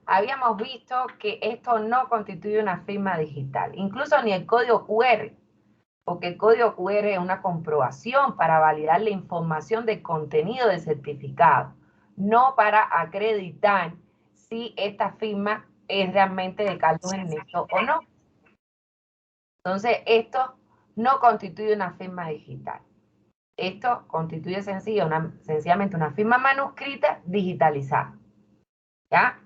habíamos visto que esto no constituye una firma digital, incluso ni el código QR, porque el código QR es una comprobación para validar la información del contenido del certificado, no para acreditar si esta firma es realmente de Carlos Ernesto o no. Entonces, esto no constituye una firma digital. Esto constituye sencillamente una firma manuscrita digitalizada. ¿Ya?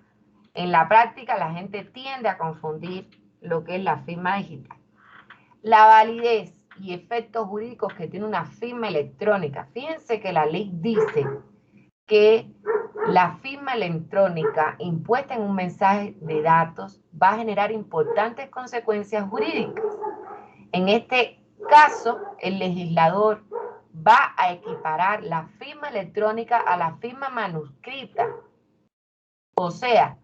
En la práctica, la gente tiende a confundir lo que es la firma digital. La validez y efectos jurídicos que tiene una firma electrónica. Fíjense que la ley dice que la firma electrónica impuesta en un mensaje de datos va a generar importantes consecuencias jurídicas. En este caso, el legislador va a equiparar la firma electrónica a la firma manuscrita. O sea,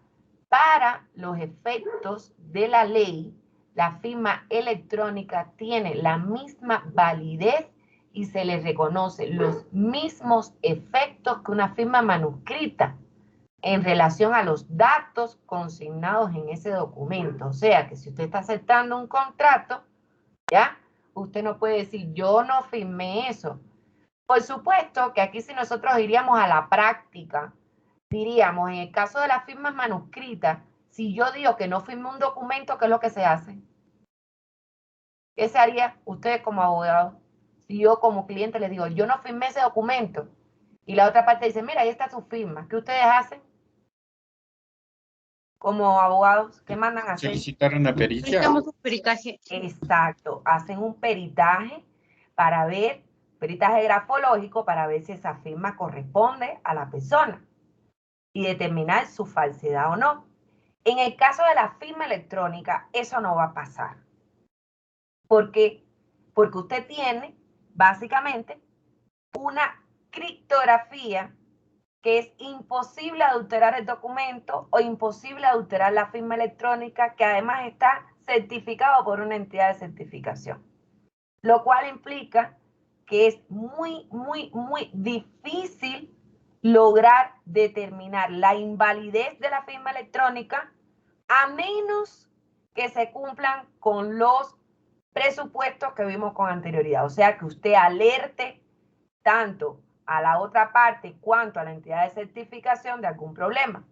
para los efectos de la ley, la firma electrónica tiene la misma validez y se le reconoce los mismos efectos que una firma manuscrita en relación a los datos consignados en ese documento. O sea, que si usted está aceptando un contrato, ¿ya? Usted no puede decir, yo no firmé eso. Por supuesto que aquí si nosotros iríamos a la práctica, diríamos, en el caso de las firmas manuscritas, si yo digo que no firmé un documento, ¿qué es lo que se hace? ¿Qué se haría usted como abogado? Si yo como cliente les digo, yo no firmé ese documento, y la otra parte dice, mira, ahí está su firma, ¿qué ustedes hacen como abogados? ¿Qué mandan a hacer? Solicitar una pericia. Solicitamos un peritaje. Exacto, hacen un peritaje para ver, peritaje grafológico para ver si esa firma corresponde a la persona y determinar su falsedad o no. En el caso de la firma electrónica, eso no va a pasar. ¿Por qué? Porque usted tiene, básicamente, una criptografía que es imposible adulterar el documento o imposible adulterar la firma electrónica, que además está certificado por una entidad de certificación. Lo cual implica que es muy difícil lograr determinar la invalidez de la firma electrónica a menos que se cumplan con los presupuestos que vimos con anterioridad. O sea, que usted alerte tanto a la otra parte cuanto a la entidad de certificación de algún problema.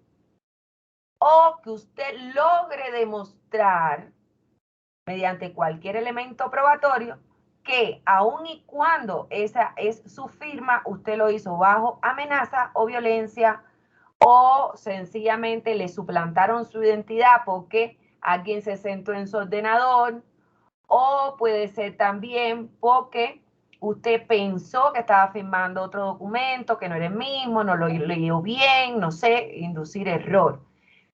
O que usted logre demostrar mediante cualquier elemento probatorio que aun y cuando esa es su firma, usted lo hizo bajo amenaza o violencia o sencillamente le suplantaron su identidad porque alguien se sentó en su ordenador, o puede ser también porque usted pensó que estaba firmando otro documento que no era el mismo, no lo leyó bien, no sé, inducir error.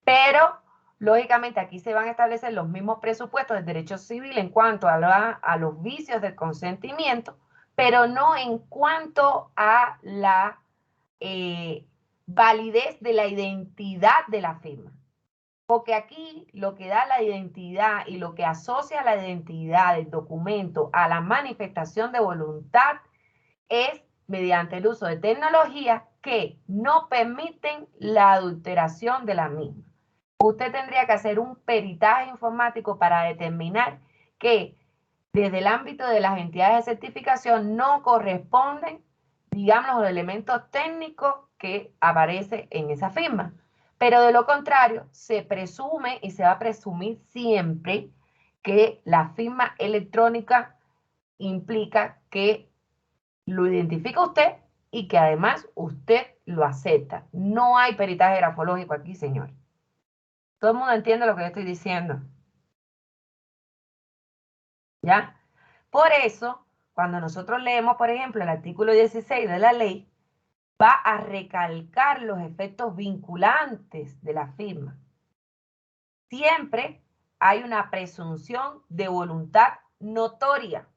Pero, lógicamente, aquí se van a establecer los mismos presupuestos del derecho civil en cuanto a los vicios del consentimiento, pero no en cuanto a la validez de la identidad de la firma. Porque aquí lo que da la identidad y lo que asocia la identidad del documento a la manifestación de voluntad es mediante el uso de tecnologías que no permiten la adulteración de la misma. Usted tendría que hacer un peritaje informático para determinar que desde el ámbito de las entidades de certificación no corresponden, digamos, los elementos técnicos que aparecen en esa firma. Pero de lo contrario, se presume y se va a presumir siempre que la firma electrónica implica que lo identifica usted y que además usted lo acepta. No hay peritaje grafológico aquí, señor. Todo el mundo entiende lo que yo estoy diciendo. ¿Ya? Por eso, cuando nosotros leemos, por ejemplo, el artículo 16 de la ley, va a recalcar los efectos vinculantes de la firma. Siempre hay una presunción de voluntad notoria,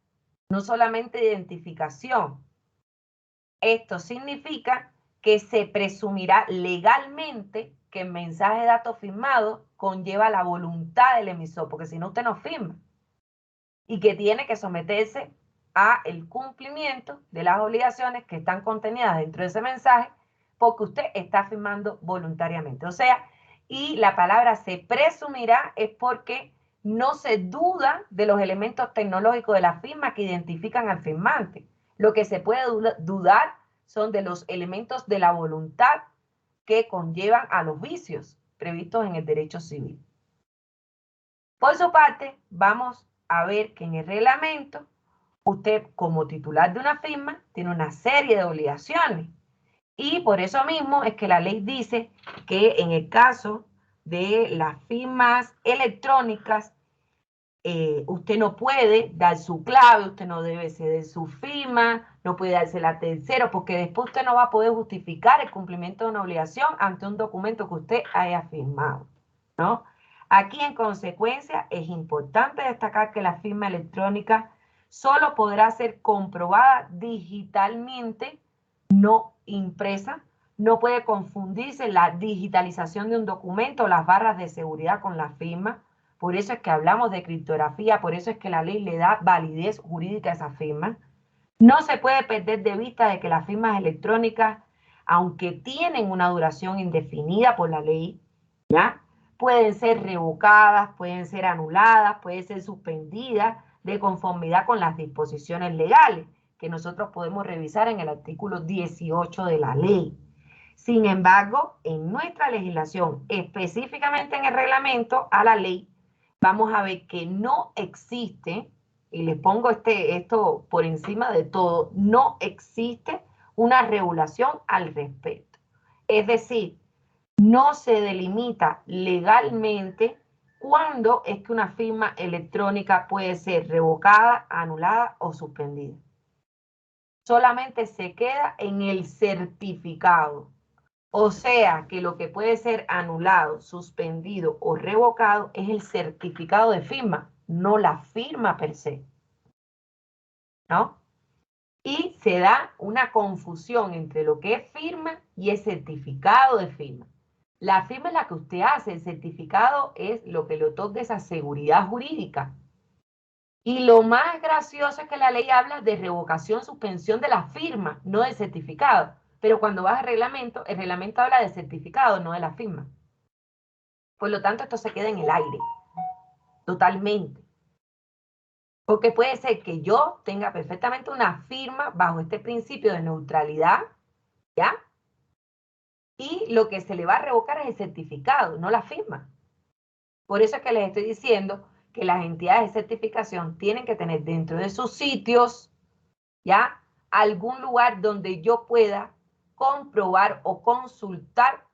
no solamente de identificación. Esto significa que se presumirá legalmente que el mensaje de datos firmado conlleva la voluntad del emisor, porque si no usted no firma, y que tiene que someterse a el cumplimiento de las obligaciones que están contenidas dentro de ese mensaje, porque usted está firmando voluntariamente. O sea, Y la palabra se presumirá es porque no se duda de los elementos tecnológicos de la firma que identifican al firmante. Lo que se puede dudar son de los elementos de la voluntad que conllevan a los vicios previstos en el derecho civil. Por su parte, vamos a ver que en el reglamento, usted como titular de una firma tiene una serie de obligaciones. Y por eso mismo es que la ley dice que en el caso de las firmas electrónicas, usted no puede dar su clave, usted no debe ceder su firma, no puede dársela a tercero, porque después usted no va a poder justificar el cumplimiento de una obligación ante un documento que usted haya firmado, ¿no? Aquí, en consecuencia, es importante destacar que la firma electrónica solo podrá ser comprobada digitalmente, no impresa. No puede confundirse la digitalización de un documento o las barras de seguridad con la firma. Por eso es que hablamos de criptografía, por eso es que la ley le da validez jurídica a esa firma. No se puede perder de vista de que las firmas electrónicas, aunque tienen una duración indefinida por la ley, ¿ya?, pueden ser revocadas, pueden ser anuladas, pueden ser suspendidas de conformidad con las disposiciones legales que nosotros podemos revisar en el artículo 18 de la ley. Sin embargo, en nuestra legislación, específicamente en el reglamento a la ley, vamos a ver que no existe, y les pongo esto por encima de todo, no existe una regulación al respecto. Es decir, no se delimita legalmente cuándo es que una firma electrónica puede ser revocada, anulada o suspendida. Solamente se queda en el certificado. O sea que lo que puede ser anulado, suspendido o revocado es el certificado de firma, no la firma per se, ¿no? Y se da una confusión entre lo que es firma y el certificado de firma. La firma es la que usted hace, el certificado es lo que le otorga esa seguridad jurídica. Y lo más gracioso es que la ley habla de revocación, suspensión de la firma, no del certificado. Pero cuando vas al reglamento, el reglamento habla del certificado, no de la firma. Por lo tanto, esto se queda en el aire, totalmente. Porque puede ser que yo tenga perfectamente una firma bajo este principio de neutralidad, ¿ya? Y lo que se le va a revocar es el certificado, no la firma. Por eso es que les estoy diciendo que las entidades de certificación tienen que tener dentro de sus sitios, ¿ya?, algún lugar donde yo pueda comprobar o consultar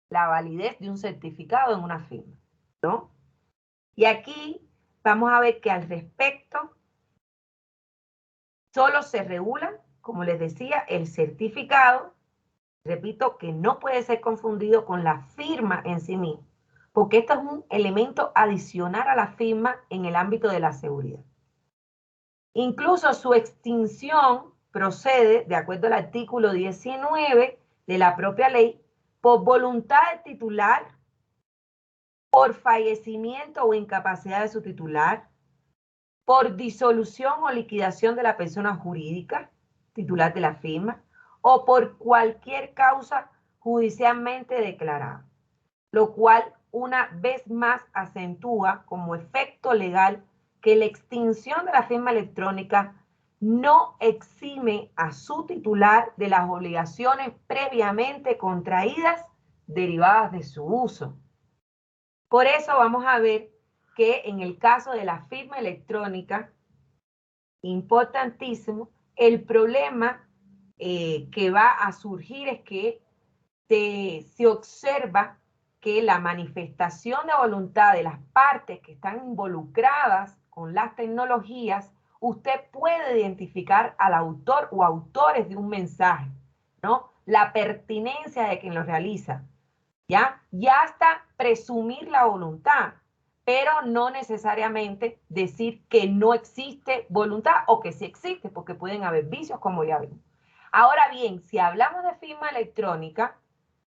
la validez de un certificado en una firma, ¿no? Y aquí vamos a ver que al respecto solo se regula, como les decía, el certificado. Repito que no puede ser confundido con la firma en sí mismo, porque esto es un elemento adicional a la firma en el ámbito de la seguridad. Incluso su extinción procede, de acuerdo al artículo 19 de la propia ley, por voluntad del titular, por fallecimiento o incapacidad de su titular, por disolución o liquidación de la persona jurídica, titular de la firma, o por cualquier causa judicialmente declarada, lo cual una vez más acentúa como efecto legal que la extinción de la firma electrónica no exime a su titular de las obligaciones previamente contraídas derivadas de su uso. Por eso vamos a ver que en el caso de la firma electrónica, importantísimo, el problema que va a surgir es que se observa que la manifestación de voluntad de las partes que están involucradas con las tecnologías, usted puede identificar al autor o autores de un mensaje, ¿no? La pertinencia de quien lo realiza, ¿ya? Y hasta presumir la voluntad, pero no necesariamente decir que no existe voluntad o que sí existe, porque pueden haber vicios, como ya vimos. Ahora bien, si hablamos de firma electrónica,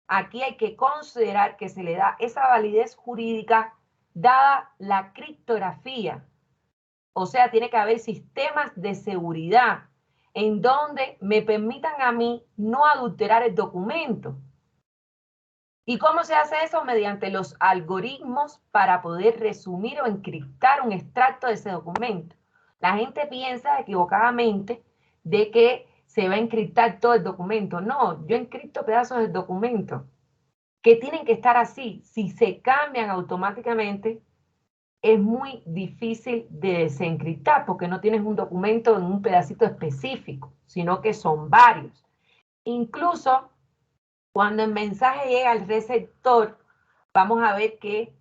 aquí hay que considerar que se le da esa validez jurídica dada la criptografía. O sea, tiene que haber sistemas de seguridad en donde me permitan a mí no adulterar el documento. ¿Y cómo se hace eso? Mediante los algoritmos para poder resumir o encriptar un extracto de ese documento. La gente piensa equivocadamente de que se va a encriptar todo el documento. No, yo encripto pedazos del documento que tienen que estar así. Si se cambian automáticamente, es muy difícil de desencriptar porque no tienes un documento en un pedacito específico, sino que son varios. Incluso cuando el mensaje llega al receptor, vamos a ver que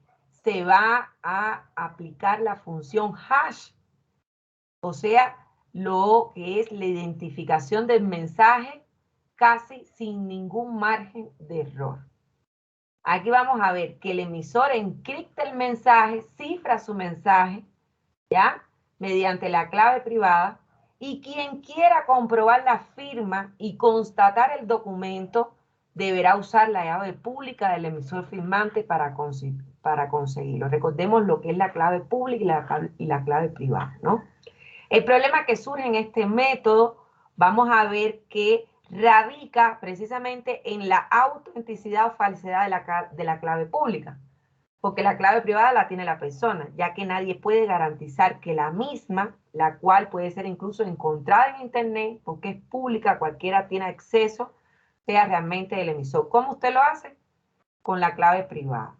se va a aplicar la función hash, o sea, lo que es la identificación del mensaje casi sin ningún margen de error. Aquí vamos a ver que el emisor encripta el mensaje, cifra su mensaje, ¿ya? Mediante la clave privada, y quien quiera comprobar la firma y constatar el documento deberá usar la llave pública del emisor firmante para conseguirlo. Recordemos lo que es la clave pública y la clave privada, ¿no? El problema que surge en este método, vamos a ver que radica precisamente en la autenticidad o falsedad de la clave pública, porque la clave privada la tiene la persona, ya que nadie puede garantizar que la misma, la cual puede ser incluso encontrada en Internet, porque es pública, cualquiera tiene acceso, sea realmente el emisor. ¿Cómo usted lo hace? Con la clave privada.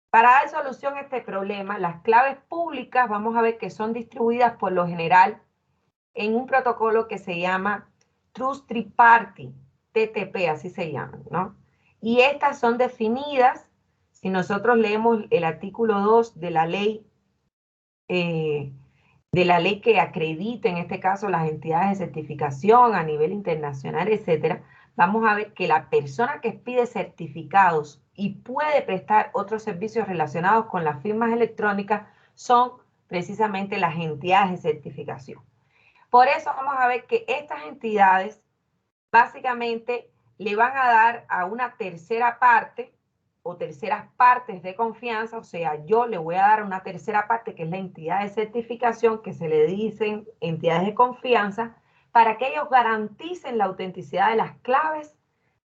Para dar solución a este problema, las claves públicas vamos a ver que son distribuidas por lo general en un protocolo que se llama Trust Triparty, TTP, así se llama, ¿no? Y estas son definidas, si nosotros leemos el artículo 2 de la ley que acredita, en este caso, las entidades de certificación a nivel internacional, etcétera, vamos a ver que la persona que pide certificados y puede prestar otros servicios relacionados con las firmas electrónicas son precisamente las entidades de certificación. Por eso vamos a ver que estas entidades básicamente le van a dar a una tercera parte o terceras partes de confianza, o sea, yo le voy a dar una tercera parte que es la entidad de certificación, que se le dicen entidades de confianza, para que ellos garanticen la autenticidad de las claves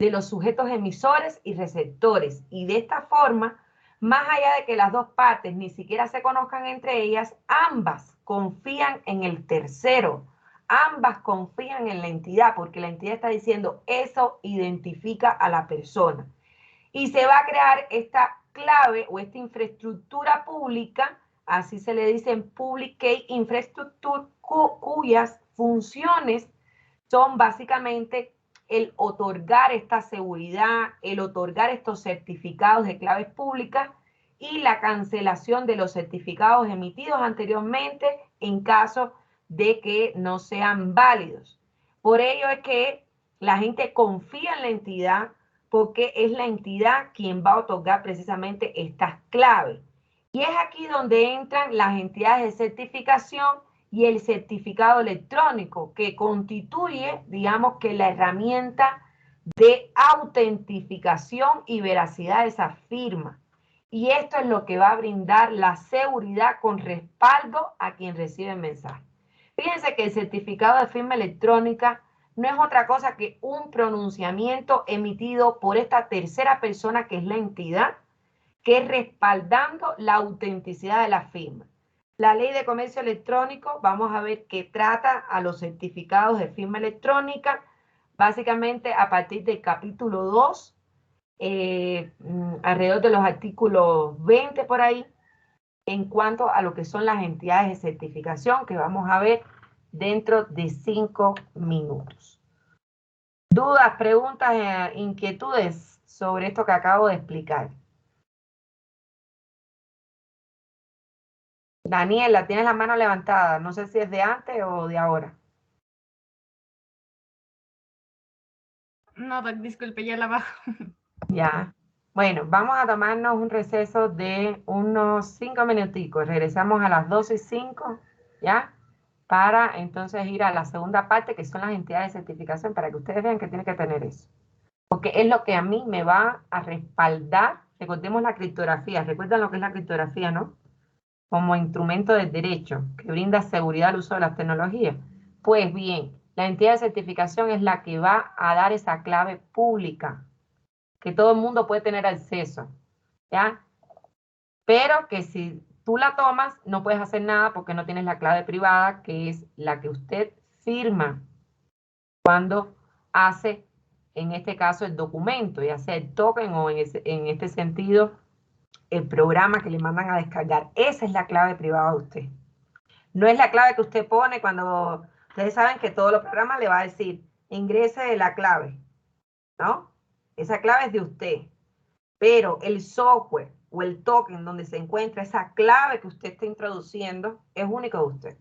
de los sujetos emisores y receptores. Y de esta forma, más allá de que las dos partes ni siquiera se conozcan entre ellas, ambas confían en el tercero. Ambas confían en la entidad porque la entidad está diciendo eso identifica a la persona. Y se va a crear esta clave o esta infraestructura pública, así se le dicen Public Key Infrastructure, cuyas funciones son básicamente el otorgar esta seguridad, el otorgar estos certificados de claves públicas y la cancelación de los certificados emitidos anteriormente en caso de que no sean válidos. Por ello es que la gente confía en la entidad porque es la entidad quien va a otorgar precisamente estas claves. Y es aquí donde entran las entidades de certificación y el certificado electrónico, que constituye, digamos que la herramienta de autentificación y veracidad de esa firma. Y esto es lo que va a brindar la seguridad con respaldo a quien recibe el mensaje. Fíjense que el certificado de firma electrónica no es otra cosa que un pronunciamiento emitido por esta tercera persona que es la entidad, que es respaldando la autenticidad de la firma. La ley de comercio electrónico, vamos a ver que trata a los certificados de firma electrónica, básicamente a partir del capítulo 2, alrededor de los artículos 20 por ahí, en cuanto a lo que son las entidades de certificación, que vamos a ver dentro de 5 minutos. ¿Dudas, preguntas, inquietudes sobre esto que acabo de explicar? Daniela, tienes la mano levantada. No sé si es de antes o de ahora. No, disculpe, ya la bajo. Ya. Bueno, vamos a tomarnos un receso de unos 5 minuticos. Regresamos a las 12:05, ¿ya? Para entonces ir a la segunda parte, que son las entidades de certificación, para que ustedes vean que tiene que tener eso. Porque es lo que a mí me va a respaldar. Recordemos la criptografía. ¿Recuerdan lo que es la criptografía, no? Como instrumento del derecho, que brinda seguridad al uso de las tecnologías. Pues bien, la entidad de certificación es la que va a dar esa clave pública que todo el mundo puede tener acceso, ¿ya? Pero que si tú la tomas, no puedes hacer nada porque no tienes la clave privada, que es la que usted firma cuando hace, en este caso, el documento, ya sea el token o en este sentido, el programa que le mandan a descargar. Esa es la clave privada de usted. No es la clave que usted pone cuando ustedes saben que todos los programas le va a decir, ingrese la clave, ¿no? Esa clave es de usted. Pero el software o el token donde se encuentra esa clave que usted está introduciendo es único de usted.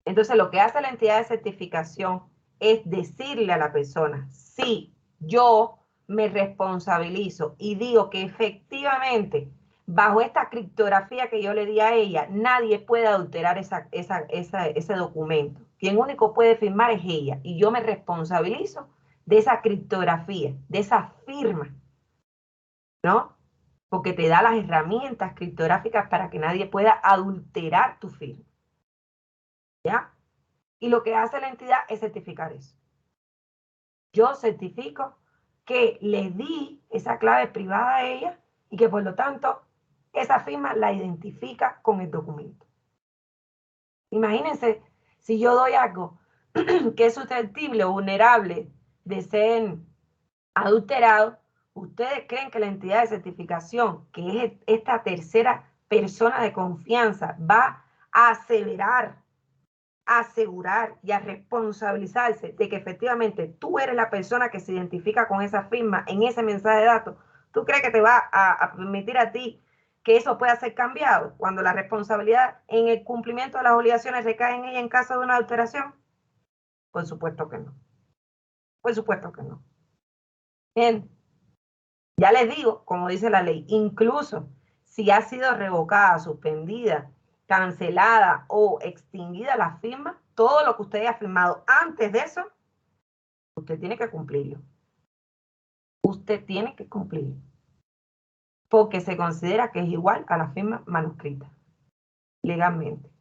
Entonces, lo que hace la entidad de certificación es decirle a la persona, sí, yo me responsabilizo y digo que efectivamente, bajo esta criptografía que yo le di a ella, nadie puede adulterar ese documento. Quien único puede firmar es ella y yo me responsabilizo de esa criptografía, de esa firma, ¿no? Porque te da las herramientas criptográficas para que nadie pueda adulterar tu firma, ¿ya? Y lo que hace la entidad es certificar eso. Yo certifico que le di esa clave privada a ella y que por lo tanto esa firma la identifica con el documento. Imagínense si yo doy algo que es susceptible o vulnerable de ser adulterado, ¿ustedes creen que la entidad de certificación, que es esta tercera persona de confianza, va a asegurar y a responsabilizarse de que efectivamente tú eres la persona que se identifica con esa firma en ese mensaje de datos? ¿Tú crees que te va a permitir a ti que eso pueda ser cambiado cuando la responsabilidad en el cumplimiento de las obligaciones recae en ella en caso de una alteración? Por supuesto que no. Por supuesto que no. Bien, ya les digo, como dice la ley, incluso si ha sido revocada, suspendida, cancelada o extinguida la firma, todo lo que usted haya firmado antes de eso, usted tiene que cumplirlo. Usted tiene que cumplirlo. Porque se considera que es igual a la firma manuscrita, legalmente.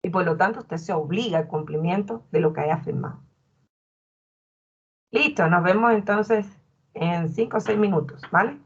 Y por lo tanto, usted se obliga al cumplimiento de lo que haya firmado. Listo, nos vemos entonces en 5 o 6 minutos, ¿vale?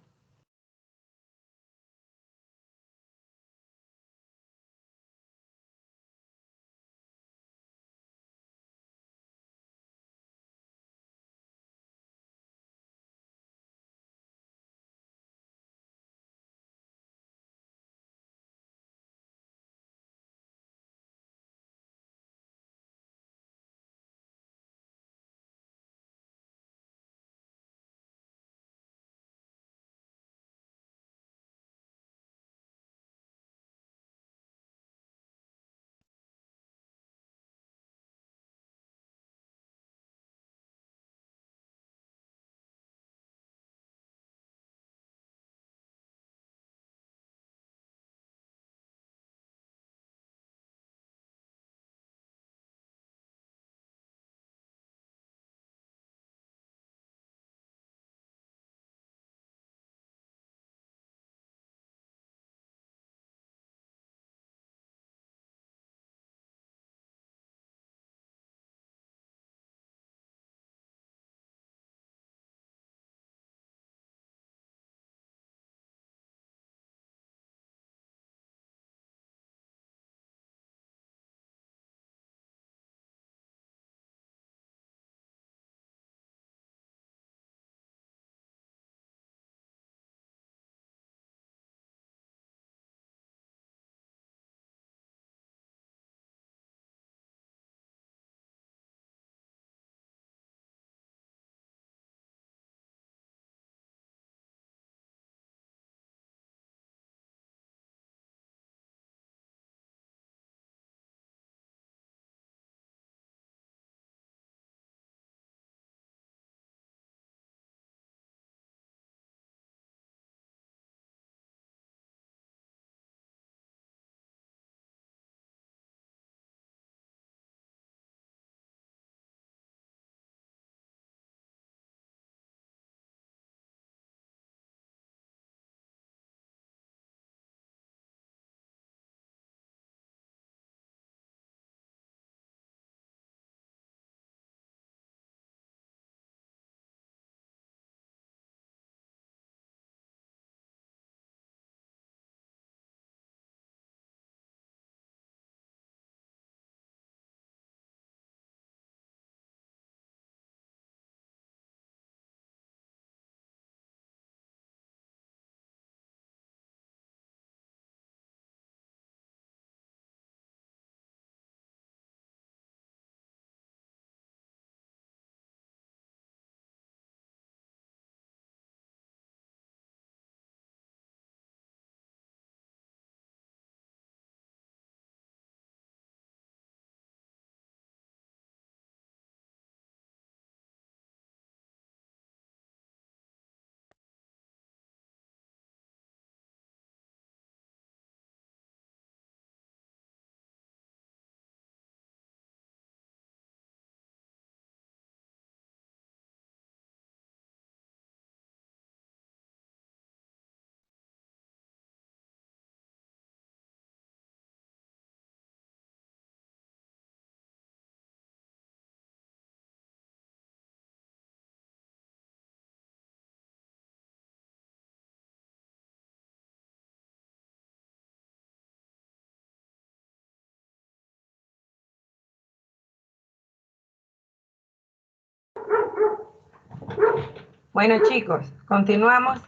Bueno, chicos, continuamos.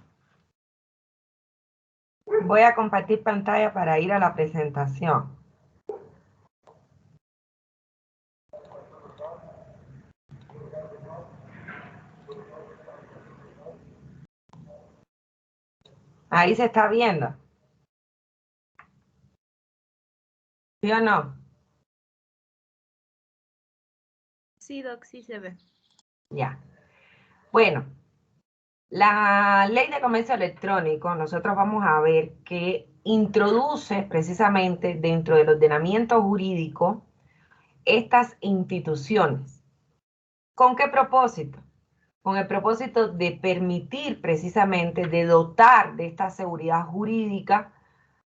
Voy a compartir pantalla para ir a la presentación. Ahí se está viendo. ¿Sí o no? Sí, Doc, sí se ve. Ya. Bueno, la ley de comercio electrónico, nosotros vamos a ver que introduce precisamente dentro del ordenamiento jurídico estas instituciones. ¿Con qué propósito? Con el propósito de permitir precisamente, de dotar de esta seguridad jurídica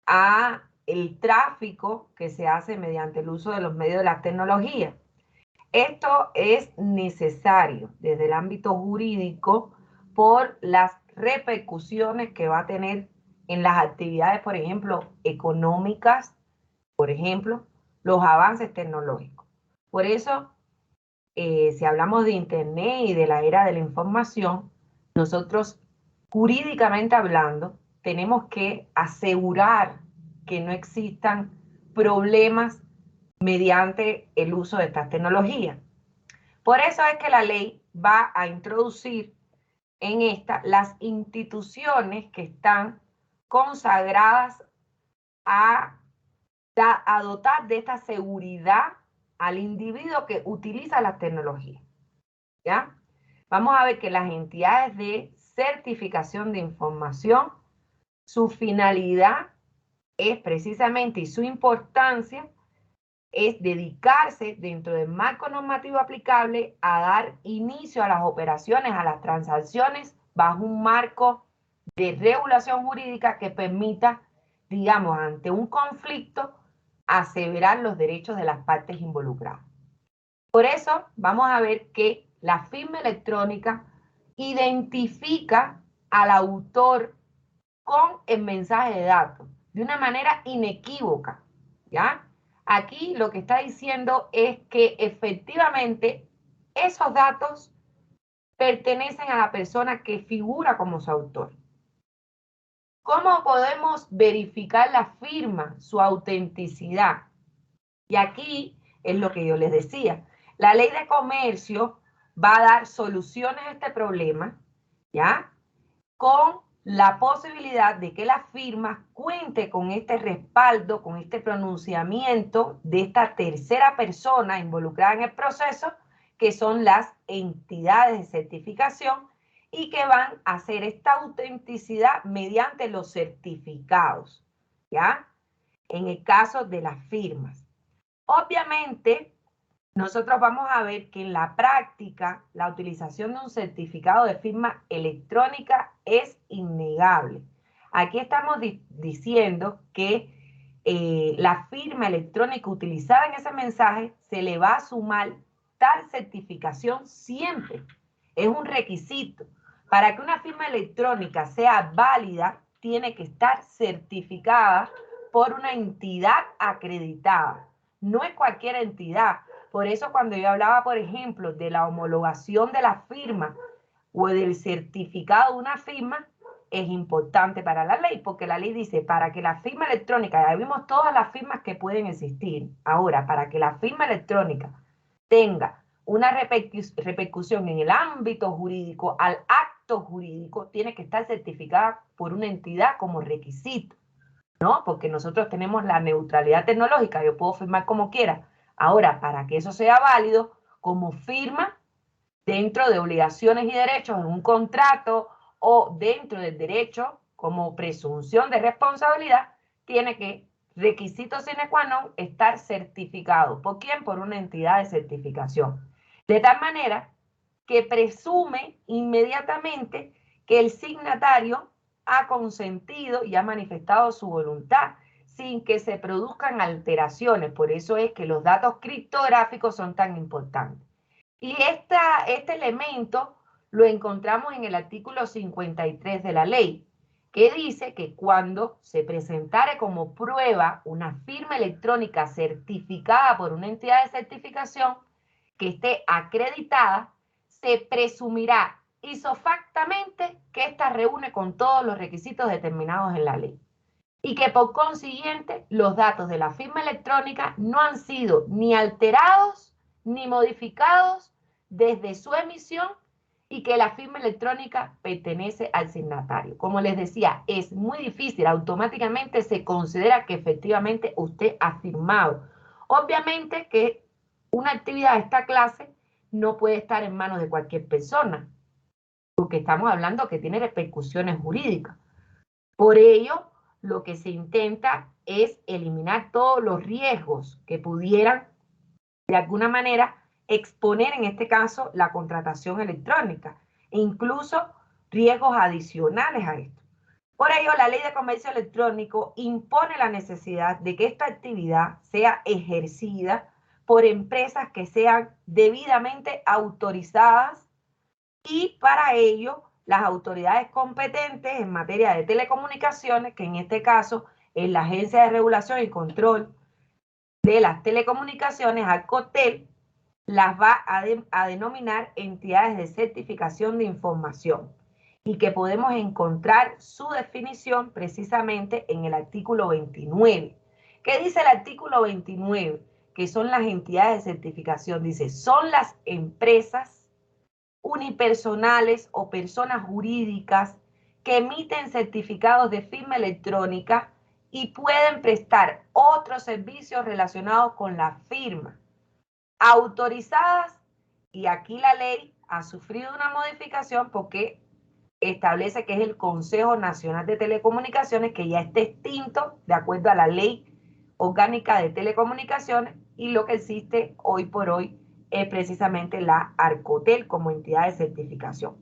a el tráfico que se hace mediante el uso de los medios de la tecnología. Esto es necesario desde el ámbito jurídico por las repercusiones que va a tener en las actividades, por ejemplo, económicas, por ejemplo, los avances tecnológicos. Por eso, si hablamos de Internet y de la era de la información, nosotros, jurídicamente hablando, tenemos que asegurar que no existan problemas mediante el uso de estas tecnologías. Por eso es que la ley va a introducir en esta las instituciones que están consagradas a dotar de esta seguridad al individuo que utiliza las tecnologías. ¿Ya? Vamos a ver que las entidades de certificación de información, su finalidad es precisamente y su importancia es dedicarse dentro del marco normativo aplicable a dar inicio a las operaciones, a las transacciones bajo un marco de regulación jurídica que permita, digamos, ante un conflicto, aseverar los derechos de las partes involucradas. Por eso vamos a ver que la firma electrónica identifica al autor con el mensaje de datos de una manera inequívoca, ¿ya? Aquí lo que está diciendo es que efectivamente esos datos pertenecen a la persona que figura como su autor. ¿Cómo podemos verificar la firma, su autenticidad? Y aquí es lo que yo les decía. La ley de comercio va a dar soluciones a este problema, ¿ya? Con la posibilidad de que la firma cuente con este respaldo, con este pronunciamiento de esta tercera persona involucrada en el proceso, que son las entidades de certificación y que van a hacer esta autenticidad mediante los certificados, ¿ya? En el caso de las firmas. Obviamente, nosotros vamos a ver que en la práctica la utilización de un certificado de firma electrónica es innegable. Aquí estamos diciendo que la firma electrónica utilizada en ese mensaje se le va a sumar tal certificación siempre. Es un requisito. Para que una firma electrónica sea válida, tiene que estar certificada por una entidad acreditada. No es cualquier entidad. Por eso cuando yo hablaba, por ejemplo, de la homologación de la firma o del certificado de una firma, es importante para la ley, porque la ley dice, para que la firma electrónica, ya vimos todas las firmas que pueden existir, ahora, para que la firma electrónica tenga una repercusión en el ámbito jurídico, al acto jurídico, tiene que estar certificada por una entidad como requisito, ¿no? Porque nosotros tenemos la neutralidad tecnológica, yo puedo firmar como quiera. Ahora, para que eso sea válido, como firma dentro de obligaciones y derechos en un contrato o dentro del derecho como presunción de responsabilidad, tiene que, requisito sine qua non, estar certificado. ¿Por quién? Por una entidad de certificación. De tal manera que presume inmediatamente que el signatario ha consentido y ha manifestado su voluntad sin que se produzcan alteraciones. Por eso es que los datos criptográficos son tan importantes. Y este elemento lo encontramos en el artículo 53 de la ley, que dice que cuando se presentare como prueba una firma electrónica certificada por una entidad de certificación que esté acreditada, se presumirá isofactamente que ésta reúne con todos los requisitos determinados en la ley y que por consiguiente los datos de la firma electrónica no han sido ni alterados ni modificados desde su emisión y que la firma electrónica pertenece al signatario. Como les decía, es muy difícil, automáticamente se considera que efectivamente usted ha firmado. Obviamente que una actividad de esta clase no puede estar en manos de cualquier persona, porque estamos hablando que tiene repercusiones jurídicas. Por ello, lo que se intenta es eliminar todos los riesgos que pudieran, de alguna manera, exponer en este caso la contratación electrónica e incluso riesgos adicionales a esto. Por ello, la Ley de Comercio Electrónico impone la necesidad de que esta actividad sea ejercida por empresas que sean debidamente autorizadas y para ello las autoridades competentes en materia de telecomunicaciones, que en este caso es la Agencia de Regulación y Control de las Telecomunicaciones, ARCOTEL, las va a denominar entidades de certificación de información y que podemos encontrar su definición precisamente en el artículo 29. ¿Qué dice el artículo 29? Que son las entidades de certificación. Dice, son las empresas unipersonales o personas jurídicas que emiten certificados de firma electrónica y pueden prestar otros servicios relacionados con la firma, autorizadas, y aquí la ley ha sufrido una modificación porque establece que es el Consejo Nacional de Telecomunicaciones, que ya está extinto de acuerdo a la Ley Orgánica de Telecomunicaciones, y lo que existe hoy por hoy es precisamente la ARCOTEL como entidad de certificación.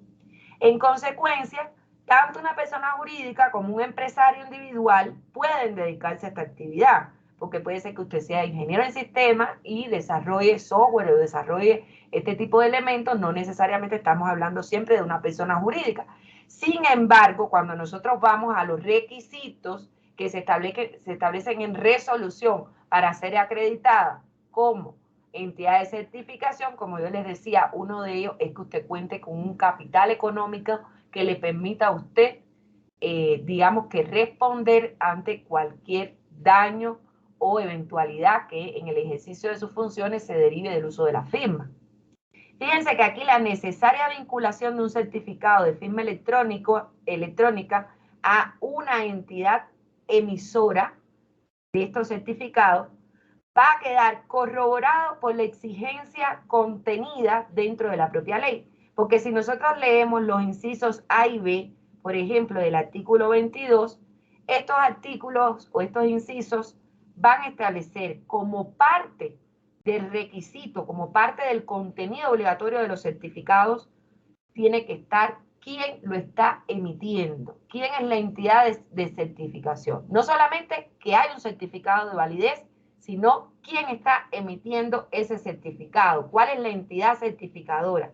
En consecuencia, tanto una persona jurídica como un empresario individual pueden dedicarse a esta actividad, porque puede ser que usted sea ingeniero en sistemas y desarrolle software o desarrolle este tipo de elementos. No necesariamente estamos hablando siempre de una persona jurídica. Sin embargo, cuando nosotros vamos a los requisitos que se establecen en resolución para ser acreditada como entidad de certificación, como yo les decía, uno de ellos es que usted cuente con un capital económico que le permita a usted, digamos que responder ante cualquier daño o eventualidad que en el ejercicio de sus funciones se derive del uso de la firma. Fíjense que aquí la necesaria vinculación de un certificado de firma electrónica a una entidad emisora de estos certificados va a quedar corroborado por la exigencia contenida dentro de la propia ley. Porque si nosotros leemos los incisos A y B, por ejemplo, del artículo 22, estos artículos o estos incisos van a establecer como parte del requisito, como parte del contenido obligatorio de los certificados, tiene que estar quién lo está emitiendo, quién es la entidad de certificación. No solamente que hay un certificado de validez, sino quién está emitiendo ese certificado, cuál es la entidad certificadora,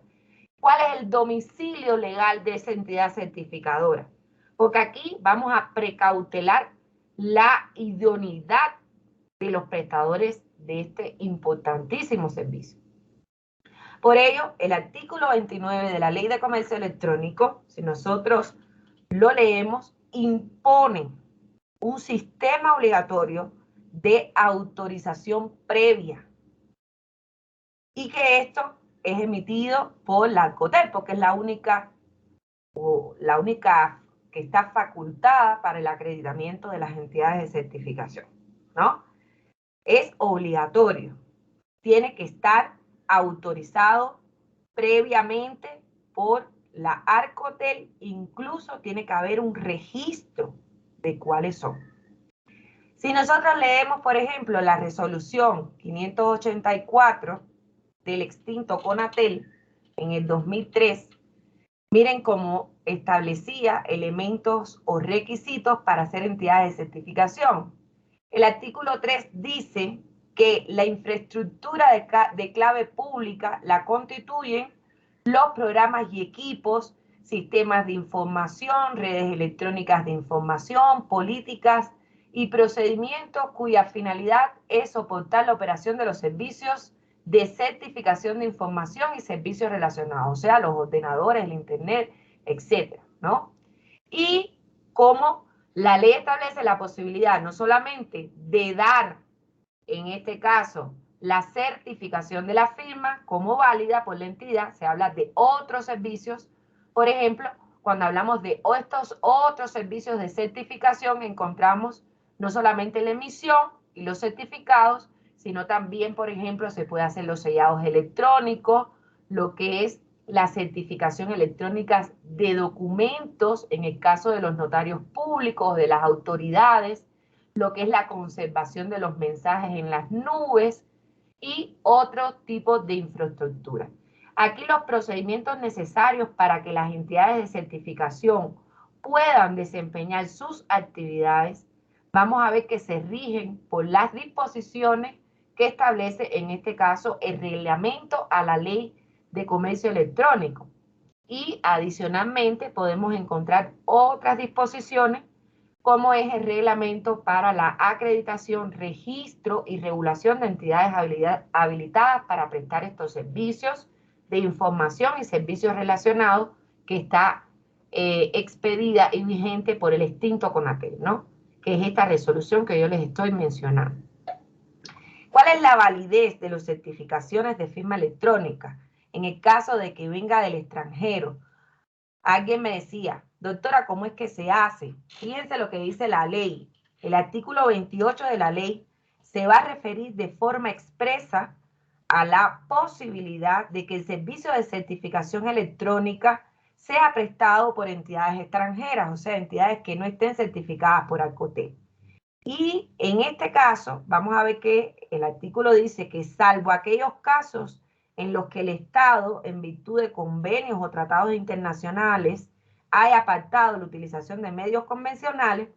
cuál es el domicilio legal de esa entidad certificadora. Porque aquí vamos a precautelar la idoneidad de los prestadores de este importantísimo servicio. Por ello, el artículo 29 de la Ley de Comercio Electrónico, si nosotros lo leemos, impone un sistema obligatorio de autorización previa y que esto es emitido por la ARCOTEL, porque es la única que está facultada para el acreditamiento de las entidades de certificación, ¿no? Es obligatorio, tiene que estar autorizado previamente por la ARCOTEL, incluso tiene que haber un registro de cuáles son. Si nosotros leemos, por ejemplo, la resolución 584 del extinto CONATEL en el 2003, miren cómo establecía elementos o requisitos para ser entidades de certificación. El artículo 3 dice que la infraestructura de clave pública la constituyen los programas y equipos, sistemas de información, redes electrónicas de información, políticas y procedimientos cuya finalidad es soportar la operación de los servicios de certificación de información y servicios relacionados, o sea, los ordenadores, el internet, etcétera, ¿no? Y como la ley establece la posibilidad no solamente de dar, en este caso, la certificación de la firma como válida por la entidad, se habla de otros servicios. Por ejemplo, cuando hablamos de estos otros servicios de certificación, encontramos no solamente la emisión y los certificados, sino también, por ejemplo, se puede hacer los sellados electrónicos, lo que es la certificación electrónica de documentos, en el caso de los notarios públicos, de las autoridades, lo que es la conservación de los mensajes en las nubes y otro tipo de infraestructura. Aquí los procedimientos necesarios para que las entidades de certificación puedan desempeñar sus actividades, vamos a ver que se rigen por las disposiciones que establece, en este caso, el reglamento a la ley de comercio electrónico. Y adicionalmente podemos encontrar otras disposiciones como es el reglamento para la acreditación, registro y regulación de entidades habilitadas para prestar estos servicios de información y servicios relacionados, que está expedida y vigente por el extinto CONATEL, ¿no? Que es esta resolución que yo les estoy mencionando. ¿Cuál es la validez de las certificaciones de firma electrónica? En el caso de que venga del extranjero, alguien me decía, doctora, ¿cómo es que se hace? Fíjense lo que dice la ley. El artículo 28 de la ley se va a referir de forma expresa a la posibilidad de que el servicio de certificación electrónica sea prestado por entidades extranjeras, o sea, entidades que no estén certificadas por Alcotel. Y en este caso, vamos a ver que el artículo dice que salvo aquellos casos en los que el Estado, en virtud de convenios o tratados internacionales, haya apartado la utilización de medios convencionales,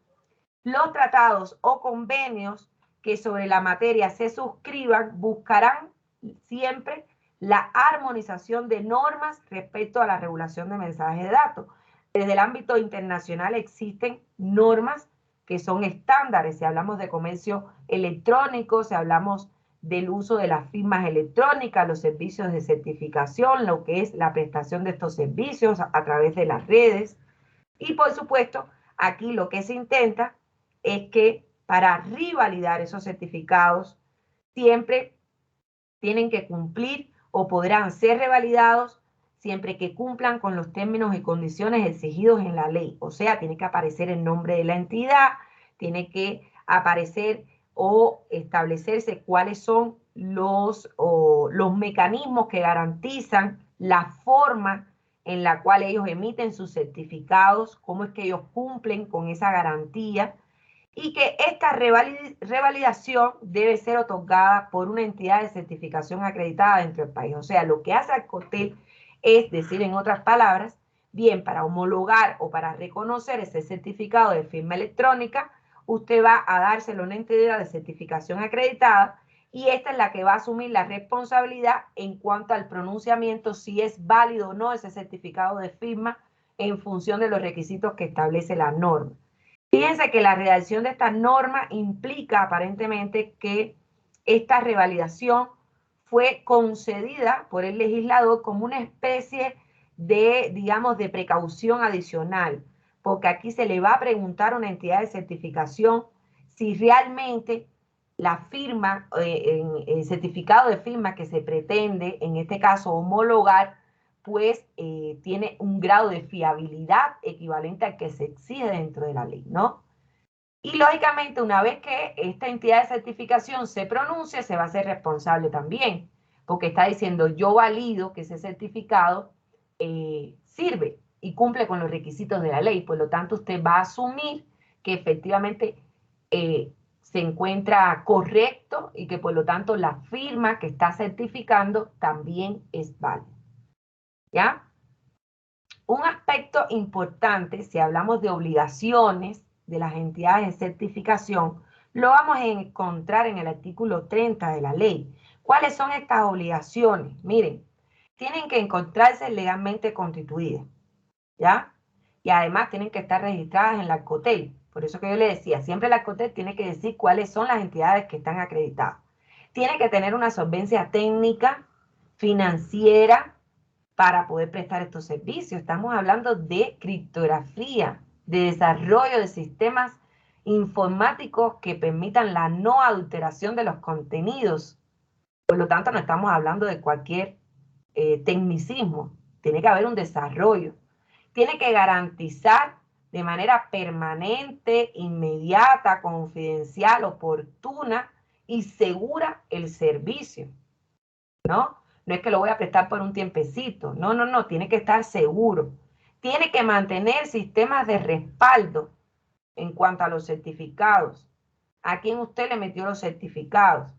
los tratados o convenios que sobre la materia se suscriban buscarán siempre la armonización de normas respecto a la regulación de mensajes de datos. Desde el ámbito internacional existen normas que son estándares. Si hablamos de comercio electrónico, si hablamos del uso de las firmas electrónicas, los servicios de certificación, lo que es la prestación de estos servicios a través de las redes. Y por supuesto, aquí lo que se intenta es que para revalidar esos certificados siempre tienen que cumplir o podrán ser revalidados siempre que cumplan con los términos y condiciones exigidos en la ley. O sea, tiene que aparecer el nombre de la entidad, tiene que aparecer o establecerse cuáles son los mecanismos que garantizan la forma en la cual ellos emiten sus certificados, cómo es que ellos cumplen con esa garantía, y que esta revalidación debe ser otorgada por una entidad de certificación acreditada dentro del país. O sea, lo que hace Alcotel es decir, en otras palabras, bien, para homologar o para reconocer ese certificado de firma electrónica, usted va a dárselo a una entidad de certificación acreditada y esta es la que va a asumir la responsabilidad en cuanto al pronunciamiento, si es válido o no ese certificado de firma en función de los requisitos que establece la norma. Fíjense que la redacción de esta norma implica aparentemente que esta revalidación fue concedida por el legislador como una especie de, digamos, de precaución adicional, porque aquí se le va a preguntar a una entidad de certificación si realmente la firma, el certificado de firma que se pretende, en este caso, homologar, pues tiene un grado de fiabilidad equivalente al que se exige dentro de la ley, ¿no? Y lógicamente, una vez que esta entidad de certificación se pronuncie, se va a hacer responsable también, porque está diciendo yo valido que ese certificado sirve y cumple con los requisitos de la ley. Por lo tanto, usted va a asumir que efectivamente se encuentra correcto y que por lo tanto la firma que está certificando también es válida. ¿Ya? Un aspecto importante, si hablamos de obligaciones de las entidades de certificación, lo vamos a encontrar en el artículo 30 de la ley. ¿Cuáles son estas obligaciones? Miren, tienen que encontrarse legalmente constituidas, ¿ya? Y además tienen que estar registradas en la Alcotel. Por eso que yo le decía, siempre la Alcotel tiene que decir cuáles son las entidades que están acreditadas. tiene que tener una solvencia técnica, financiera, para poder prestar estos servicios. Estamos hablando de criptografía, de desarrollo de sistemas informáticos que permitan la no adulteración de los contenidos. Por lo tanto, no estamos hablando de cualquier tecnicismo. Tiene que haber un desarrollo. Tiene que garantizar de manera permanente, inmediata, confidencial, oportuna y segura el servicio, ¿no? No es que lo voy a prestar por un tiempecito. No, no, no. Tiene que estar seguro. Tiene que mantener sistemas de respaldo en cuanto a los certificados. ¿A quién usted le metió los certificados?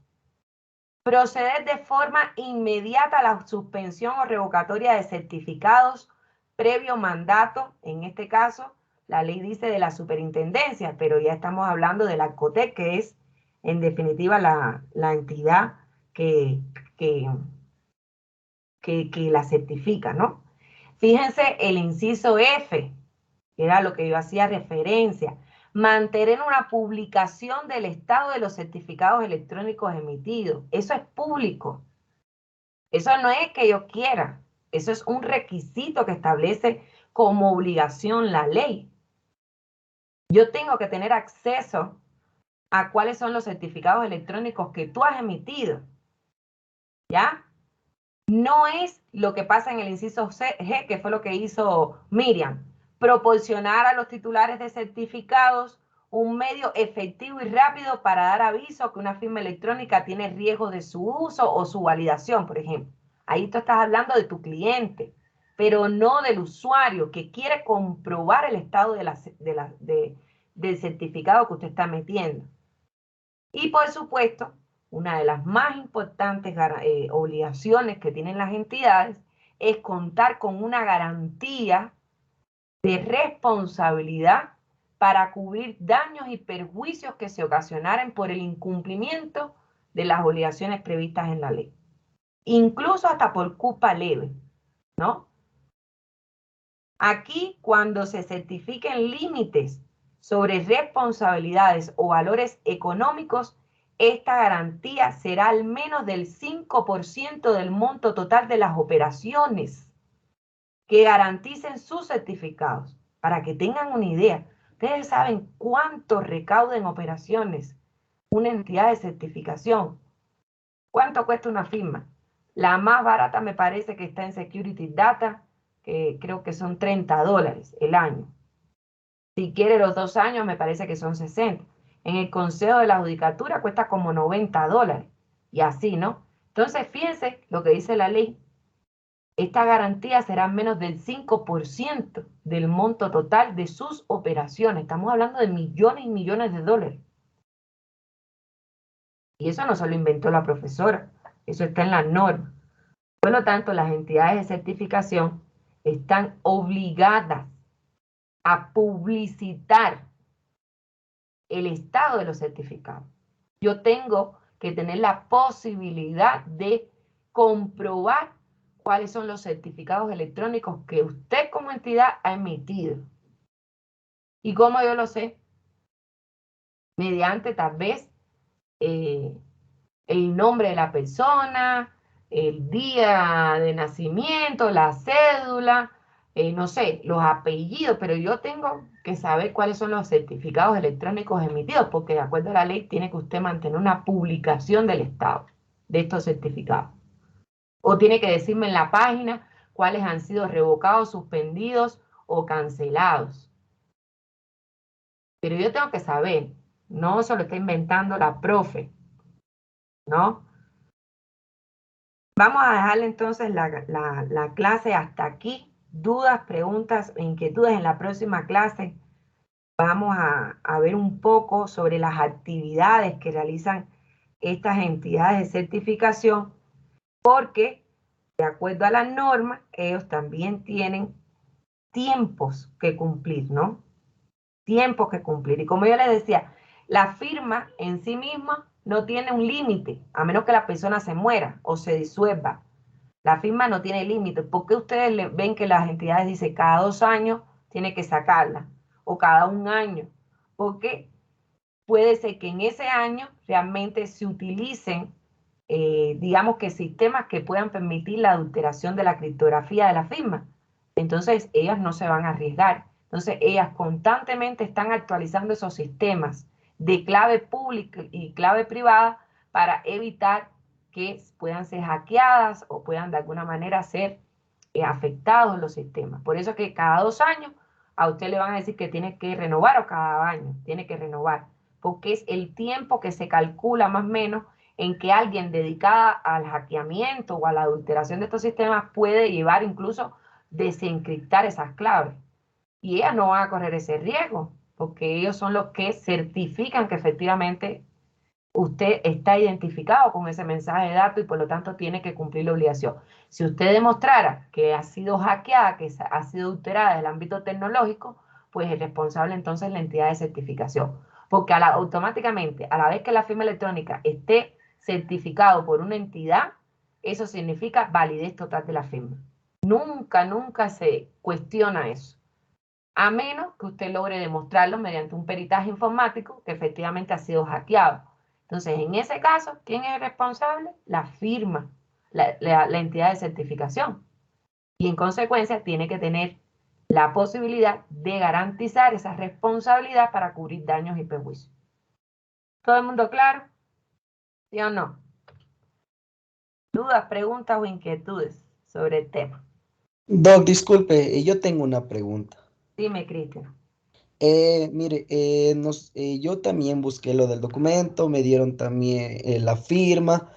Proceder de forma inmediata a la suspensión o revocatoria de certificados previo mandato. En este caso, la ley dice de la superintendencia, pero ya estamos hablando de la COTEC, que es en definitiva la entidad que la certifica, ¿no? Fíjense el inciso F, que era lo que yo hacía referencia. Mantener una publicación del estado de los certificados electrónicos emitidos. Eso es público. Eso no es que yo quiera. Eso es un requisito que establece como obligación la ley. Yo tengo que tener acceso a cuáles son los certificados electrónicos que tú has emitido. ¿Ya? No es lo que pasa en el inciso G, que fue lo que hizo Miriam. Proporcionar a los titulares de certificados un medio efectivo y rápido para dar aviso que una firma electrónica tiene riesgo de su uso o su validación, por ejemplo. Ahí tú estás hablando de tu cliente, pero no del usuario que quiere comprobar el estado del certificado que usted está metiendo. Y por supuesto, una de las más importantes obligaciones que tienen las entidades es contar con una garantía de responsabilidad para cubrir daños y perjuicios que se ocasionaren por el incumplimiento de las obligaciones previstas en la ley. Incluso hasta por culpa leve, ¿no? Aquí, cuando se certifiquen límites sobre responsabilidades o valores económicos, esta garantía será al menos del 5% del monto total de las operaciones que garanticen sus certificados. Para que tengan una idea, ustedes saben cuánto recauda en operaciones una entidad de certificación. ¿Cuánto cuesta una firma? La más barata me parece que está en Security Data, que creo que son $30 el año. Si quiere los 2 años, me parece que son 60. En el Consejo de la Judicatura cuesta como $90. Y así, ¿no? Entonces, fíjense lo que dice la ley. Esta garantía será menos del 5% del monto total de sus operaciones. Estamos hablando de millones y millones de dólares. Y eso no se lo inventó la profesora. Eso está en la norma. Por lo tanto, las entidades de certificación están obligadas a publicitar el estado de los certificados. Yo tengo que tener la posibilidad de comprobar cuáles son los certificados electrónicos que usted como entidad ha emitido. ¿Y cómo yo lo sé? Mediante tal vez el nombre de la persona, el día de nacimiento, la cédula, no sé, los apellidos, pero yo tengo que saber cuáles son los certificados electrónicos emitidos, porque de acuerdo a la ley tiene que usted mantener una publicación del estado de estos certificados. O tiene que decirme en la página cuáles han sido revocados, suspendidos o cancelados. Pero yo tengo que saber, no se lo está inventando la profe, ¿no? Vamos a dejarle entonces la clase hasta aquí. Dudas, preguntas, inquietudes en la próxima clase. Vamos a ver un poco sobre las actividades que realizan estas entidades de certificación, porque de acuerdo a las normas, ellos también tienen tiempos que cumplir, ¿no? Tiempos que cumplir. Y como yo les decía, la firma en sí misma no tiene un límite, a menos que la persona se muera o se disuelva. La firma no tiene límite. ¿Por qué ustedes ven que las entidades dicen cada 2 años tiene que sacarla? O cada 1 año. Porque puede ser que en ese año realmente se utilicen digamos que sistemas que puedan permitir la adulteración de la criptografía de la firma. Entonces, ellas no se van a arriesgar. Entonces, ellas constantemente están actualizando esos sistemas de clave pública y clave privada para evitar que puedan ser hackeadas o puedan de alguna manera ser afectados los sistemas. Por eso es que cada 2 años a usted le van a decir que tiene que renovar o cada año tiene que renovar, porque es el tiempo que se calcula más o menos en que alguien dedicada al hackeamiento o a la adulteración de estos sistemas puede llevar incluso desencriptar esas claves. Y ellas no van a correr ese riesgo, porque ellos son los que certifican que efectivamente usted está identificado con ese mensaje de datos y por lo tanto tiene que cumplir la obligación. Si usted demostrara que ha sido hackeada, que ha sido adulterada en el ámbito tecnológico, pues el responsable entonces es la entidad de certificación. Porque automáticamente, a la vez que la firma electrónica esté certificado por una entidad, eso significa validez total de la firma. Nunca, nunca se cuestiona eso, a menos que usted logre demostrarlo mediante un peritaje informático que efectivamente ha sido hackeado. Entonces, en ese caso, ¿quién es el responsable? La firma, la entidad de certificación. Y en consecuencia, tiene que tener la posibilidad de garantizar esa responsabilidad para cubrir daños y perjuicios. ¿Todo el mundo claro? ¿Sí o no? ¿Dudas, preguntas o inquietudes sobre el tema? Doc, disculpe, yo tengo una pregunta. Dime, Cristian. Mire, yo también busqué lo del documento, me dieron también la firma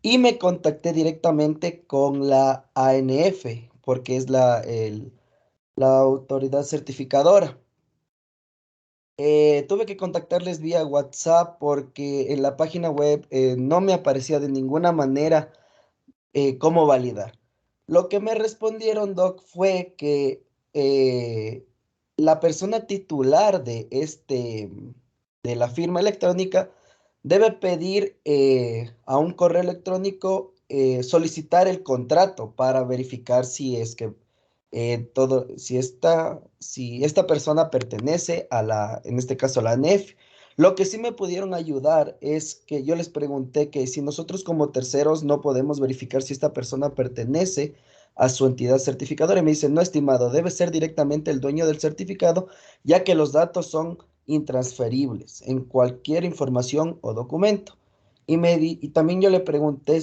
y me contacté directamente con la ANF, porque es la autoridad certificadora. Tuve que contactarles vía WhatsApp porque en la página web no me aparecía de ninguna manera cómo validar. Lo que me respondieron, Doc, fue que la persona titular de la firma electrónica debe pedir a un correo electrónico solicitar el contrato para verificar si es que si esta persona pertenece a en este caso, a la ANEF. Lo que sí me pudieron ayudar es que yo les pregunté que si nosotros como terceros no podemos verificar si esta persona pertenece a su entidad certificadora. Y me dicen, no, estimado, debe ser directamente el dueño del certificado, ya que los datos son intransferibles en cualquier información o documento. Y también yo le pregunté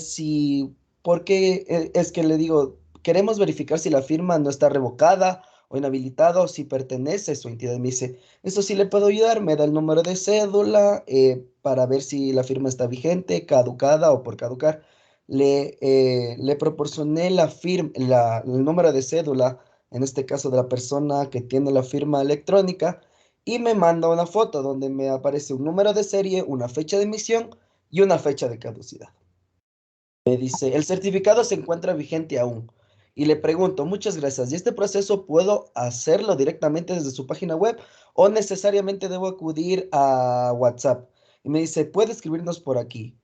¿por qué es que le digo, queremos verificar si la firma no está revocada o inhabilitada o si pertenece a su entidad? Y me dice, eso sí le puedo ayudar, me da el número de cédula para ver si la firma está vigente, caducada o por caducar. Le proporcioné el número de cédula, en este caso de la persona que tiene la firma electrónica, y me manda una foto donde me aparece un número de serie, una fecha de emisión y una fecha de caducidad. Me dice, el certificado se encuentra vigente aún. Y le pregunto, muchas gracias. ¿Y este proceso puedo hacerlo directamente desde su página web o necesariamente debo acudir a WhatsApp? Y me dice, puede escribirnos por aquí.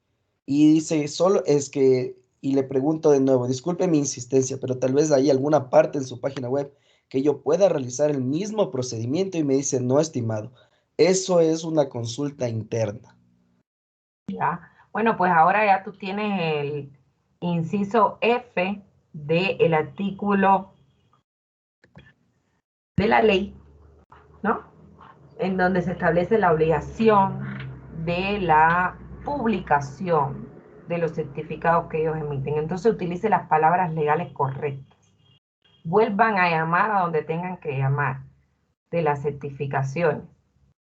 Y dice, solo es que, y le pregunto de nuevo, disculpe mi insistencia, pero tal vez hay alguna parte en su página web que yo pueda realizar el mismo procedimiento. Y me dice, no, estimado, eso es una consulta interna. ¿Ya? Bueno, pues ahora ya tú tienes el inciso F del artículo de la ley, ¿no? En donde se establece la obligación de la publicación de los certificados que ellos emiten. Entonces utilice las palabras legales correctas. Vuelvan a llamar a donde tengan que llamar de las certificaciones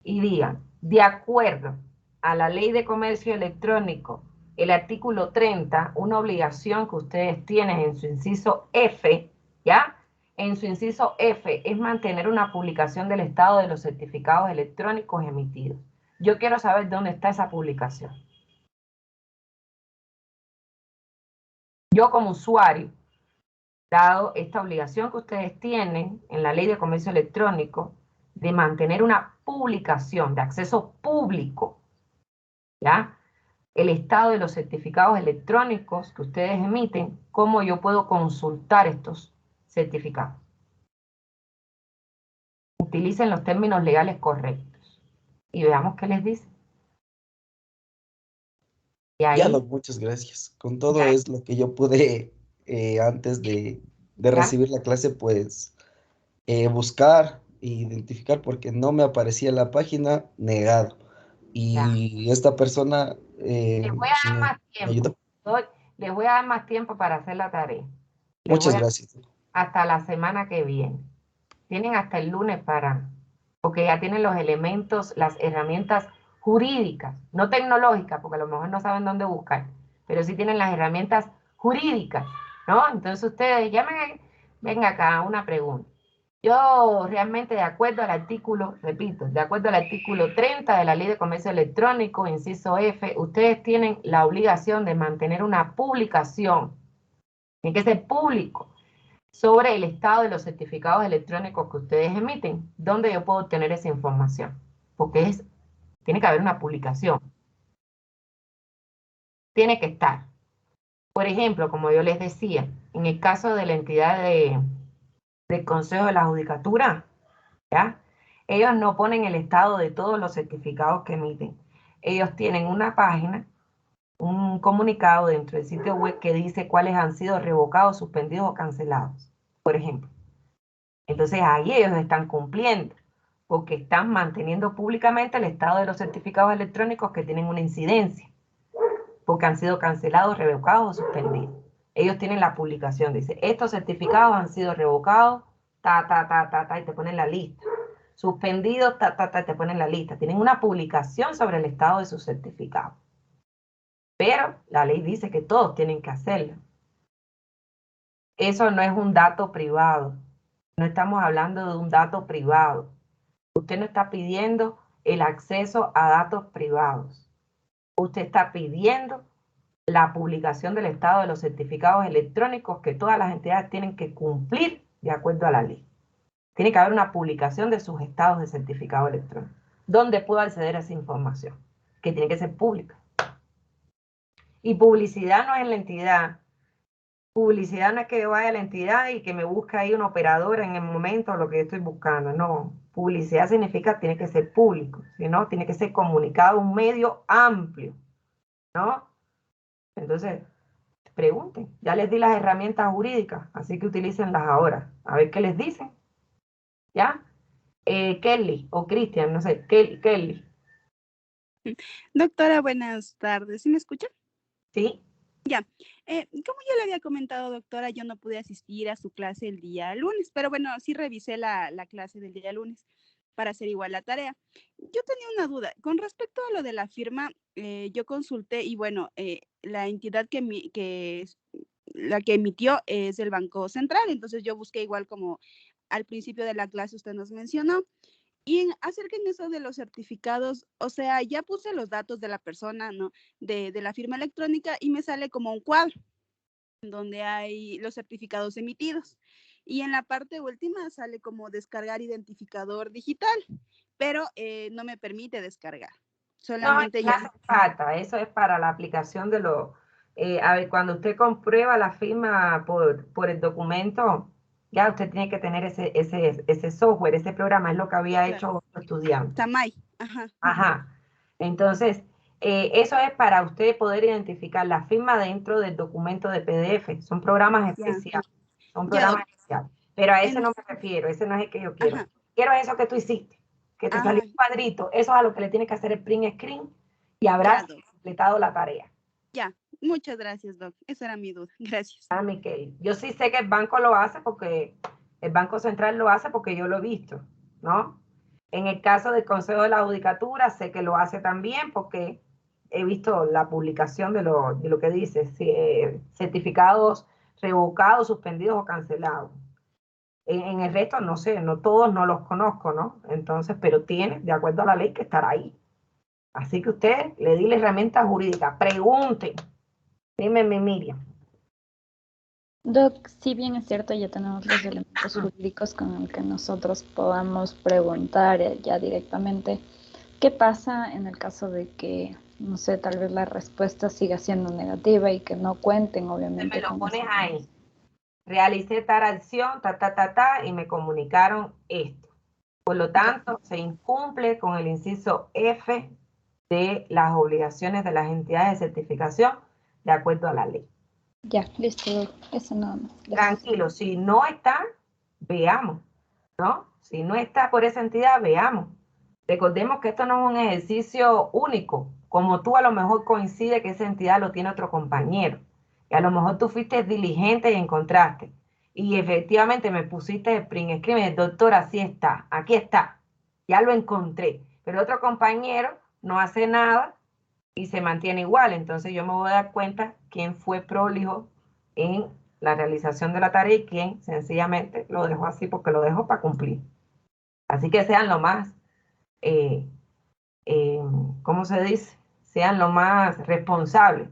y digan, de acuerdo a la Ley de Comercio Electrónico, el artículo 30, una obligación que ustedes tienen en su inciso F, ¿ya? En su inciso F es mantener una publicación del estado de los certificados electrónicos emitidos. Yo quiero saber dónde está esa publicación. Yo como usuario, dado esta obligación que ustedes tienen en la Ley de Comercio Electrónico de mantener una publicación de acceso público, ¿ya? El estado de los certificados electrónicos que ustedes emiten, ¿cómo yo puedo consultar estos certificados? Utilicen los términos legales correctos y veamos qué les dice. Y Ya, ahí, Doc, muchas gracias. Con todo ya, es lo que yo pude antes de ya, recibir la clase, pues buscar e identificar porque no me aparecía la página negado. ya. Y esta persona Les voy a dar más me tiempo. ayudó. Les voy a dar más tiempo para hacer la tarea. Les voy Muchas a gracias. hasta la semana que viene. Tienen hasta el lunes porque ya tienen los elementos, las herramientas jurídicas, no tecnológicas, porque a lo mejor no saben dónde buscar, pero sí tienen las herramientas jurídicas, ¿no? Entonces ustedes llamen, venga acá, una pregunta. Yo realmente, de acuerdo al artículo, repito, de acuerdo al artículo 30 de la Ley de Comercio Electrónico, inciso F, ustedes tienen la obligación de mantener una publicación, tiene que ser público, sobre el estado de los certificados electrónicos que ustedes emiten. ¿Dónde yo puedo obtener esa información? Porque tiene que haber una publicación. Tiene que estar. Por ejemplo, como yo les decía, en el caso de la entidad del Consejo de la Judicatura, ¿ya? Ellos no ponen el estado de todos los certificados que emiten. Ellos tienen una página, un comunicado dentro del sitio web que dice cuáles han sido revocados, suspendidos o cancelados, por ejemplo. Entonces ahí ellos están cumpliendo, porque están manteniendo públicamente el estado de los certificados electrónicos que tienen una incidencia, porque han sido cancelados, revocados o suspendidos. Ellos tienen la publicación, dice, estos certificados han sido revocados, y te ponen la lista. Suspendidos, y te ponen la lista. Tienen una publicación sobre el estado de sus certificados. Pero la ley dice que todos tienen que hacerlo. Eso no es un dato privado. No estamos hablando de un dato privado. Usted no está pidiendo el acceso a datos privados. Usted está pidiendo la publicación del estado de los certificados electrónicos que todas las entidades tienen que cumplir de acuerdo a la ley. Tiene que haber una publicación de sus estados de certificado electrónico. ¿Dónde puedo acceder a esa información? Que tiene que ser pública. Y publicidad no es en la entidad. Publicidad no es que yo vaya a la entidad y que me busque ahí un operador en el momento lo que yo estoy buscando. No, publicidad significa tiene que ser público, si no, tiene que ser comunicado a un medio amplio, ¿no? Entonces, pregunten. Ya les di las herramientas jurídicas, así que utilícenlas ahora. A ver qué les dicen. ¿Ya? Kelly o Cristian, no sé, Kelly, Doctora, buenas tardes. ¿Sí me escucha? ¿sí? Ya. Como ya le había comentado, doctora, yo no pude asistir a su clase el día lunes, pero bueno, sí revisé la clase del día lunes para hacer igual la tarea. Yo tenía una duda. Con respecto a lo de la firma, yo consulté y bueno, la entidad la que emitió es el Banco Central, entonces yo busqué igual como al principio de la clase usted nos mencionó. Y acerca en eso de los certificados, o sea, ya puse los datos de la persona, ¿no? De la firma electrónica y me sale como un cuadro donde hay los certificados emitidos. Y en la parte última sale como descargar identificador digital, pero no me permite descargar. No, Solamente no hace falta, eso es para la aplicación de los, a ver, cuando usted comprueba la firma por el documento, ya usted tiene que tener ese software, ese programa, es lo que había claro, hecho otro estudiante. Samay, ajá, Ajá. Entonces, eso es para usted poder identificar la firma dentro del documento de PDF. Son programas ya, especiales. Son ya, programas especiales. Pero a ese en, no me refiero, ese no es el que yo quiero. ajá, Quiero eso que tú hiciste, que te salió ah, un cuadrito. Eso es a lo que le tiene que hacer el print screen y ya, habrás doc, completado la tarea. ya. Muchas gracias, doc. Esa era mi duda. Gracias. Ah, Miquel. Yo sí sé que el banco lo hace porque el Banco Central lo hace porque yo lo he visto, ¿no? En el caso del Consejo de la Judicatura, sé que lo hace también porque he visto la publicación de lo que dice, certificados revocados, suspendidos o cancelados. En el resto, no sé, no todos no los conozco, ¿no? Entonces, pero tiene, de acuerdo a la ley, que estar ahí. Así que usted le di la herramienta jurídica. Pregunten. Dime, Miriam. Doc, si bien es cierto, ya tenemos los elementos jurídicos con el que nosotros podamos preguntar ya directamente, ¿qué pasa en el caso de que, no sé, tal vez la respuesta siga siendo negativa y que no cuenten, Me obviamente, lo con esa pones ahí. información? Realicé tal acción, y me comunicaron esto. Por lo Ya, tanto, se incumple con el inciso F de las obligaciones de las entidades de certificación de acuerdo a la ley. Ya, listo, eso nada más. Gracias. Tranquilo, si no está, veamos, ¿no? Si no está por esa entidad, veamos. Recordemos que esto no es un ejercicio único, como tú a lo mejor coincide que esa entidad lo tiene otro compañero, y a lo mejor tú fuiste diligente y encontraste, y efectivamente me pusiste el print screen, doctor, así está, aquí está, ya lo encontré, pero otro compañero no hace nada y se mantiene igual, entonces yo me voy a dar cuenta quién fue prolijo en la realización de la tarea y quién sencillamente lo dejó así porque lo dejó para cumplir. Así que sean lo más ¿cómo se dice? Sean lo más responsables.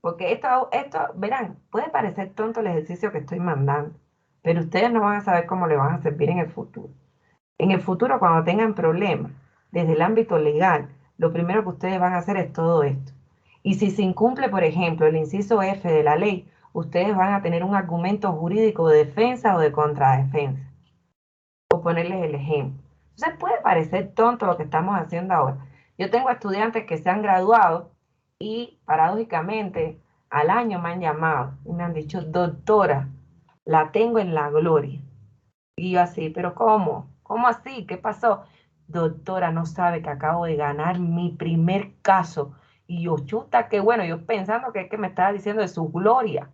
Porque esto, verán, puede parecer tonto el ejercicio que estoy mandando, pero ustedes no van a saber cómo le van a servir en el futuro. En el futuro, cuando tengan problemas desde el ámbito legal, lo primero que ustedes van a hacer es todo esto. Y si se incumple, por ejemplo, el inciso F de la ley, ustedes van a tener un argumento jurídico de defensa o de contradefensa. Por ponerles el ejemplo. Entonces puede parecer tonto lo que estamos haciendo ahora. Yo tengo estudiantes que se han graduado y paradójicamente al año me han llamado y me han dicho, doctora, la tengo en la gloria. Y yo así, pero ¿cómo? ¿Cómo así? ¿Qué pasó? Doctora, no sabe que acabo de ganar mi primer caso. Y yo, chuta, qué bueno, yo pensando que es que me estaba diciendo de su gloria.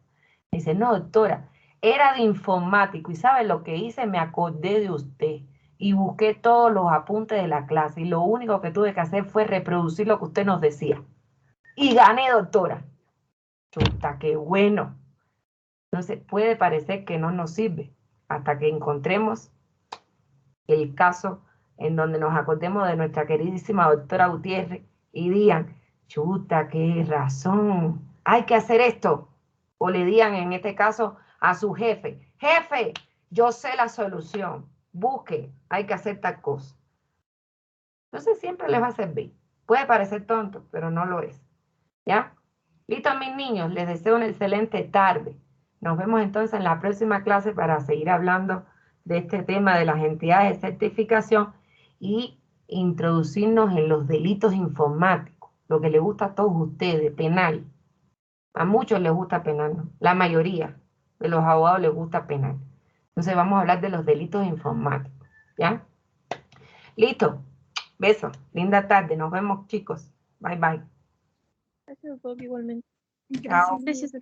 Me dice, no, doctora, era de informático y ¿sabe lo que hice? Me acordé de usted y busqué todos los apuntes de la clase y lo único que tuve que hacer fue reproducir lo que usted nos decía. Y gané, doctora. Chuta, qué bueno. Entonces puede parecer que no nos sirve hasta que encontremos el caso en donde nos acordemos de nuestra queridísima doctora Gutiérrez y digan, chuta, qué razón, hay que hacer esto. O le digan en este caso a su jefe, jefe, yo sé la solución, busque, hay que hacer tal cosa. Entonces siempre les va a servir. Puede parecer tonto, pero no lo es. ¿Ya? Listo, mis niños, les deseo una excelente tarde. Nos vemos entonces en la próxima clase para seguir hablando de este tema de las entidades de certificación y introducirnos en los delitos informáticos, lo que les gusta a todos ustedes, penal. A muchos les gusta penal, ¿no? La mayoría de los abogados les gusta penal. Entonces vamos a hablar de los delitos informáticos, ¿ya? Listo, besos, linda tarde, nos vemos chicos, bye bye. Gracias, Bob, igualmente. Chao. Gracias.